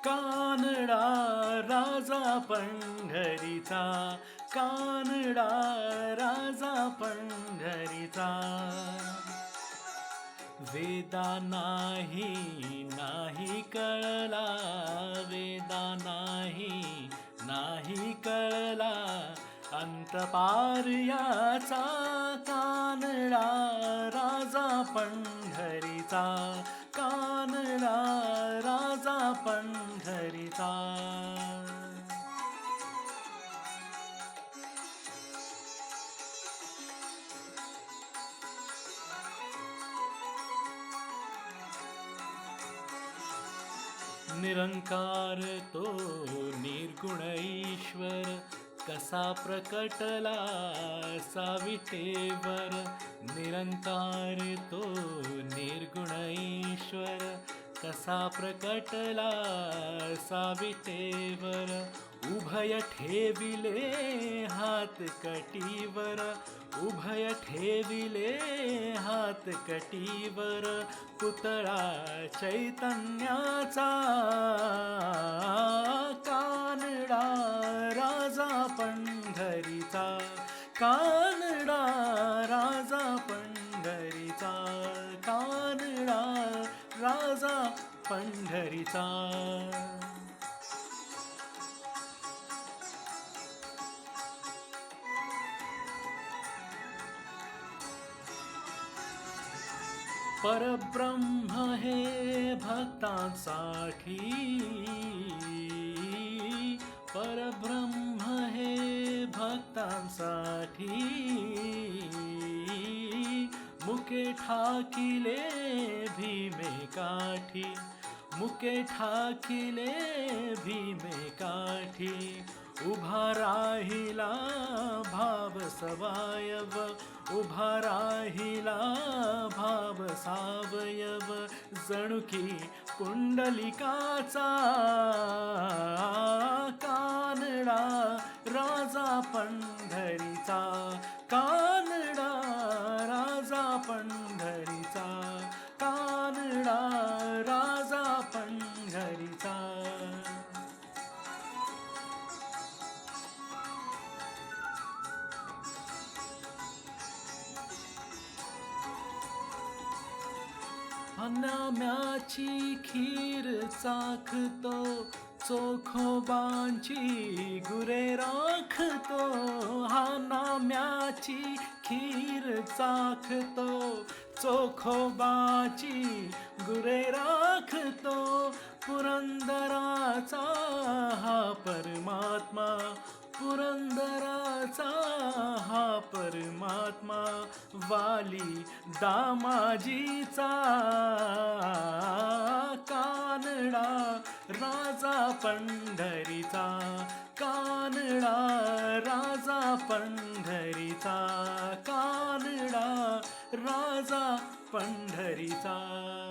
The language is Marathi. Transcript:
कानडा राजा पंढरीचा, कानडा राजा पंढरीचा. वेदा नाही कळला, वेदा नाही कळला, अंतपार याचा. कानडा राजा पंढरीचा, कानडा राजा पंढरीचा. निरंकार तो निर्गुण ईश्वर, कसा प्रकटला सावितेवर. निरंकार तो निर्गुण ईश्वर, कसा प्रकटला सावितेवर. उभय ठेविले हात कटीवर, उभय ठेविले हात कटीवर. पुतळा चैतन्याचा, कानडा राजा पंढरीचा, कानडा राजा पंढरीचा, कानडा राजा पंढरीचा. परब्रह्म हे भक्तांसाठी, परब्रह्म हे भक्तांसाठी. मुके ठाकिले भीमे काठी, मुके ठाकिले भीमे काठी. उभा राहिला भाव सवायव, उभा राहिला भाव सावयव. जणुकी पुंडलिकाचा, कानडा राजा पंढरीचा, कानडा राजा पंढरीचा, कानडा राजा पंढरीचा. नाम्याची खीर चाखतो, चोखोबांची गुरे राखतो. हा नाम्याची खीर चाखतो, चोखोबाची गुरे राखतो. पुरंदराचा हा परमात्मा, पुरंदराचा हा परमात्मा. वाली दामाजीचा, कानडा राजा पंढरीचा, कानडा राजा पंढरीचा, कानडा राजा पंढरीचा.